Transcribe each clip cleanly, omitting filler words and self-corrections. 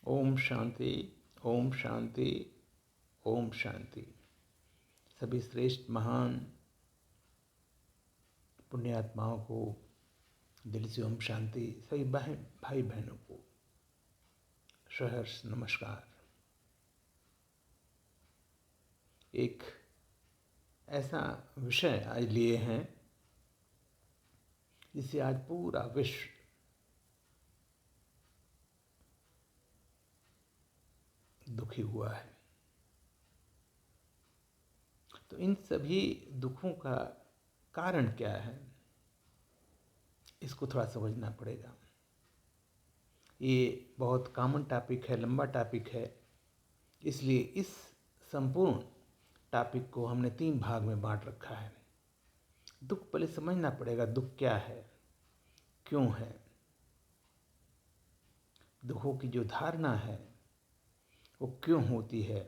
ओम शांति, ओम शांति, ओम शांति। सभी श्रेष्ठ महान पुण्यात्माओं को दिल से ओम शांति। सभी भाई बहनों को सहर्ष नमस्कार। एक ऐसा विषय आज लिए हैं जिससे आज पूरा विश्व दुखी हुआ है। तो इन सभी दुखों का कारण क्या है, इसको थोड़ा समझना पड़ेगा। ये बहुत कॉमन टॉपिक है, लंबा टॉपिक है, इसलिए इस संपूर्ण टॉपिक को हमने 3 भाग में बांट रखा है। दुख पहले समझना पड़ेगा, दुख क्या है, क्यों है। दुखों की जो धारणा है वो क्यों होती है,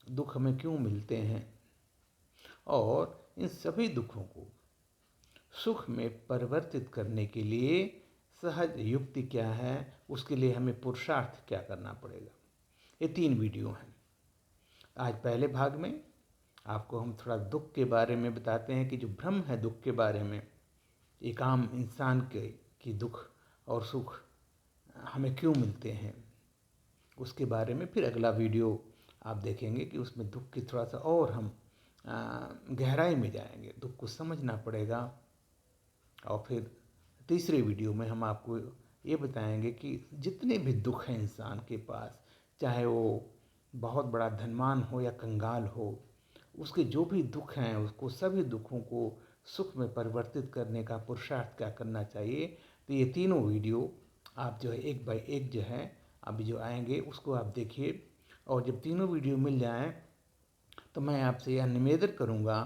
दुख हमें क्यों मिलते हैं, और इन सभी दुखों को सुख में परिवर्तित करने के लिए सहज युक्ति क्या है, उसके लिए हमें पुरुषार्थ क्या करना पड़ेगा। ये 3 वीडियो हैं। आज पहले भाग में आपको हम थोड़ा दुख के बारे में बताते हैं कि जो भ्रम है दुख के बारे में, एक आम इंसान के कि दुख और सुख हमें क्यों मिलते हैं, उसके बारे में। फिर अगला वीडियो आप देखेंगे कि उसमें दुख की थोड़ा सा और हम गहराई में जाएंगे, दुख को समझना पड़ेगा। और फिर तीसरे वीडियो में हम आपको ये बताएंगे कि जितने भी दुख हैं इंसान के पास, चाहे वो बहुत बड़ा धनवान हो या कंगाल हो, उसके जो भी दुख हैं उसको सभी दुखों को सुख में परिवर्तित करने का पुरुषार्थ क्या करना चाहिए। तो ये तीनों वीडियो आप जो है एक बाय एक जो है अभी जो आएंगे उसको आप देखिए। और जब तीनों वीडियो मिल जाएं तो मैं आपसे यह निवेदन करूंगा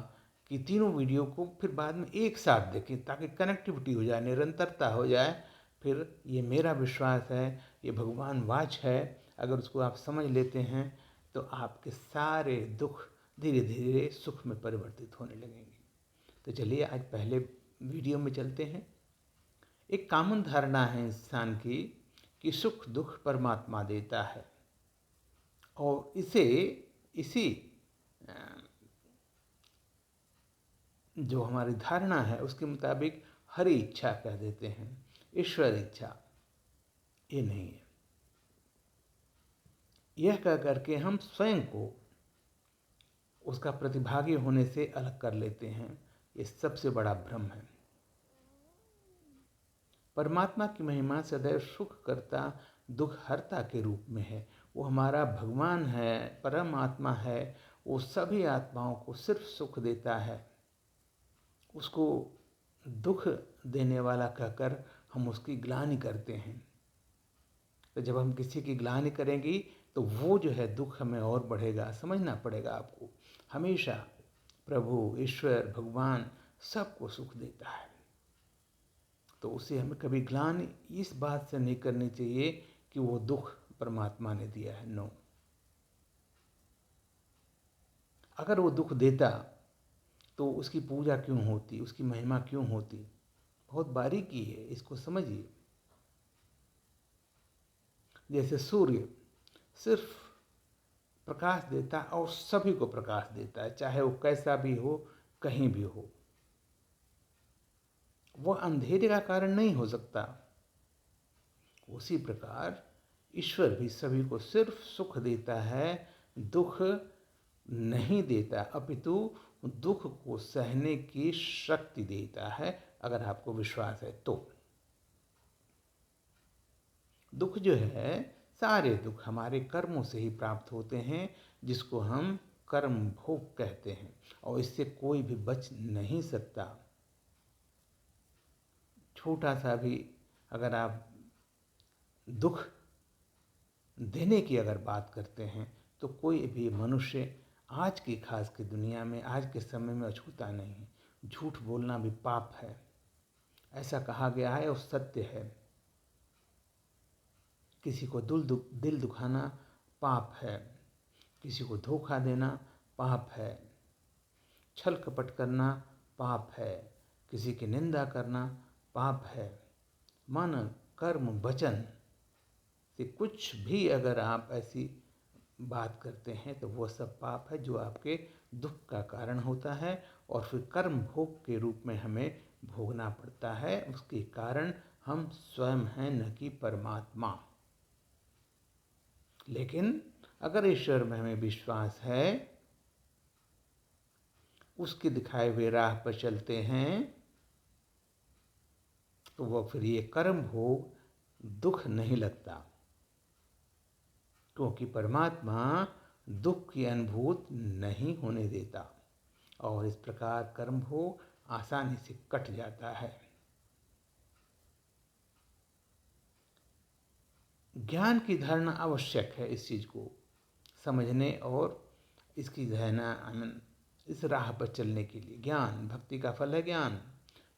कि तीनों वीडियो को फिर बाद में एक साथ देखें ताकि कनेक्टिविटी हो जाए, निरंतरता हो जाए। फिर ये मेरा विश्वास है, ये भगवान वाच है, अगर उसको आप समझ लेते हैं तो आपके सारे दुख धीरे धीरे सुख में परिवर्तित होने लगेंगे। तो चलिए आज पहले वीडियो में चलते हैं। एक कॉमन धारणा है इंसान की कि सुख दुख परमात्मा देता है, और इसी जो हमारी धारणा है उसके मुताबिक हरि इच्छा कह देते हैं, ईश्वर इच्छा। ये नहीं है। यह कह करके हम स्वयं को उसका प्रतिभागी होने से अलग कर लेते हैं। ये सबसे बड़ा भ्रम है। परमात्मा की महिमा सदैव सुख करता दुख हरता के रूप में है। वो हमारा भगवान है, परमात्मा है। वो सभी आत्माओं को सिर्फ सुख देता है। उसको दुख देने वाला कहकर हम उसकी ग्लानि करते हैं। तो जब हम किसी की ग्लानि करेंगी तो वो जो है दुख हमें और बढ़ेगा। समझना पड़ेगा आपको, हमेशा प्रभु ईश्वर भगवान सबको सुख देता है। तो उसे हमें कभी ग्लानि इस बात से नहीं करनी चाहिए कि वो दुख परमात्मा ने दिया है। नो, अगर वो दुख देता तो उसकी पूजा क्यों होती, उसकी महिमा क्यों होती। बहुत बारीकी है, इसको समझिए। जैसे सूर्य सिर्फ प्रकाश देता है और सभी को प्रकाश देता है, चाहे वो कैसा भी हो, कहीं भी हो। वह अंधेरे का कारण नहीं हो सकता। उसी प्रकार ईश्वर भी सभी को सिर्फ सुख देता है, दुख नहीं देता, अपितु दुख को सहने की शक्ति देता है। अगर आपको विश्वास है तो दुख जो है, सारे दुख हमारे कर्मों से ही प्राप्त होते हैं, जिसको हम कर्म भोग कहते हैं, और इससे कोई भी बच नहीं सकता। छोटा सा भी अगर आप दुख देने की अगर बात करते हैं तो कोई भी मनुष्य आज की खास की दुनिया में, आज के समय में अछूता नहीं है। झूठ बोलना भी पाप है, ऐसा कहा गया है और सत्य है। किसी को दिल दुखाना पाप है, किसी को धोखा देना पाप है, छल कपट करना पाप है, किसी की निंदा करना पाप है। मन कर्म वचन से कुछ भी अगर आप ऐसी बात करते हैं तो वो सब पाप है जो आपके दुख का कारण होता है, और फिर कर्म भोग के रूप में हमें भोगना पड़ता है। उसके कारण हम स्वयं हैं, न कि परमात्मा। लेकिन अगर ईश्वर में हमें विश्वास है, उसके दिखाए हुए राह पर चलते हैं, तो वह फिर ये कर्म भोग दुख नहीं लगता, क्योंकि परमात्मा दुख की अनुभूति नहीं होने देता, और इस प्रकार कर्म भोग आसानी से कट जाता है। ज्ञान की धारणा आवश्यक है इस चीज़ को समझने और इसकी धारणा, इस राह पर चलने के लिए। ज्ञान, भक्ति का फल है ज्ञान,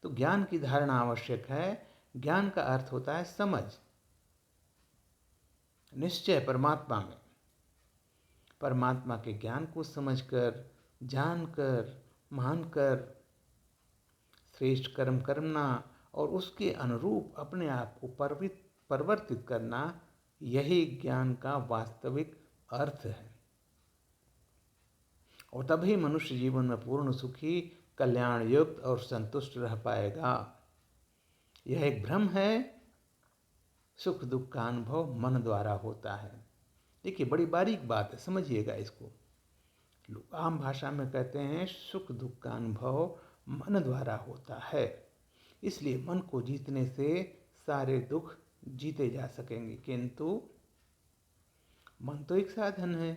तो ज्ञान की धारणा आवश्यक है। ज्ञान का अर्थ होता है समझ, निश्चय परमात्मा में। परमात्मा के ज्ञान को समझकर, जानकर, मानकर श्रेष्ठ कर्म करना और उसके अनुरूप अपने आप को परिवर्तित करना, यही ज्ञान का वास्तविक अर्थ है। और तभी मनुष्य जीवन में पूर्ण सुखी, कल्याण युक्त और संतुष्ट रह पाएगा। यह एक भ्रम है। सुख दुख का अनुभव मन द्वारा होता है। देखिए, बड़ी बारीक बात है, समझिएगा इसको। लोग आम भाषा में कहते हैं सुख दुख का अनुभव मन द्वारा होता है, इसलिए मन को जीतने से सारे दुख जीते जा सकेंगे। किंतु मन तो एक साधन है,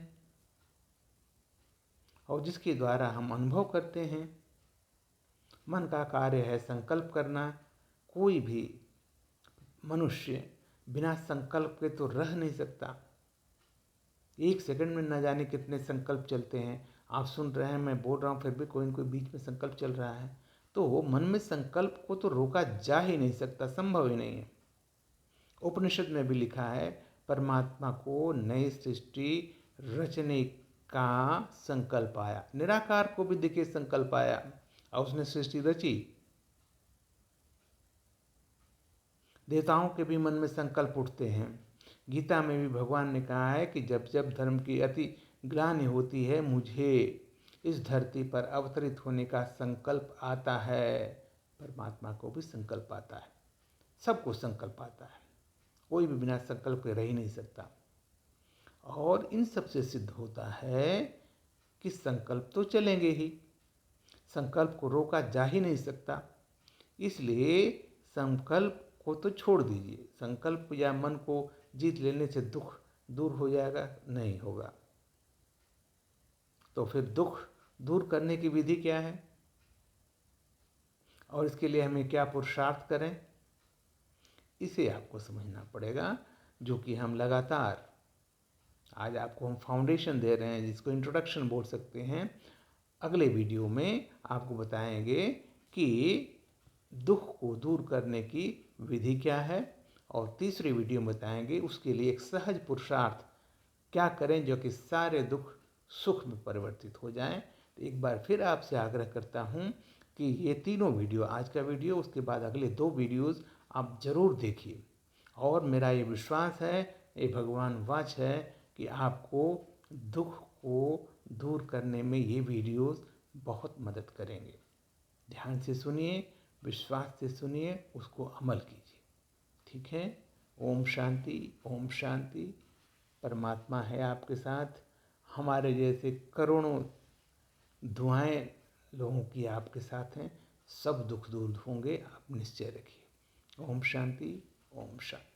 और जिसके द्वारा हम अनुभव करते हैं। मन का कार्य है संकल्प करना। कोई भी मनुष्य बिना संकल्प के तो रह नहीं सकता। एक सेकंड में न जाने कितने संकल्प चलते हैं। आप सुन रहे हैं, मैं बोल रहा हूँ, फिर भी कोई न कोई बीच में संकल्प चल रहा है। तो मन में संकल्प को तो रोका जा ही नहीं सकता, संभव ही नहीं है। उपनिषद में भी लिखा है, परमात्मा को नई सृष्टि रचने का संकल्प आया। निराकार को भी देखिए संकल्प आया और उसने सृष्टि रची। देवताओं के भी मन में संकल्प उठते हैं। गीता में भी भगवान ने कहा है कि जब जब धर्म की अति ग्लानि होती है, मुझे इस धरती पर अवतरित होने का संकल्प आता है। परमात्मा को भी संकल्प आता है, सबको संकल्प आता है। कोई भी बिना संकल्प के रह ही नहीं सकता। और इन सब से सिद्ध होता है कि संकल्प तो चलेंगे ही, संकल्प को रोका जा ही नहीं सकता। इसलिए संकल्प को तो छोड़ दीजिए। संकल्प या मन को जीत लेने से दुख दूर हो जाएगा? नहीं होगा। तो फिर दुख दूर करने की विधि क्या है, और इसके लिए हमें क्या पुरुषार्थ करें, इसे आपको समझना पड़ेगा। जो कि हम लगातार, आज आपको हम फाउंडेशन दे रहे हैं, जिसको इंट्रोडक्शन बोल सकते हैं। अगले वीडियो में आपको बताएंगे कि दुख को दूर करने की विधि क्या है, और तीसरी वीडियो में बताएंगे उसके लिए एक सहज पुरुषार्थ क्या करें जो कि सारे दुख सुख में परिवर्तित हो जाएं। तो एक बार फिर आपसे आग्रह करता हूं कि ये तीनों वीडियो, आज का वीडियो, उसके बाद अगले 2 वीडियोस आप ज़रूर देखिए। और मेरा ये विश्वास है, ये भगवान वाच है, कि आपको दुख को दूर करने में ये वीडियोस बहुत मदद करेंगे। ध्यान से सुनिए, विश्वास से सुनिए, उसको अमल कीजिए। ठीक है? ओम शांति, ओम शांति। परमात्मा है आपके साथ। हमारे जैसे करोड़ों दुआएं लोगों की आपके साथ हैं। सब दुख दूर होंगे, आप निश्चय रखिए। ओम शांति, ओम शांति।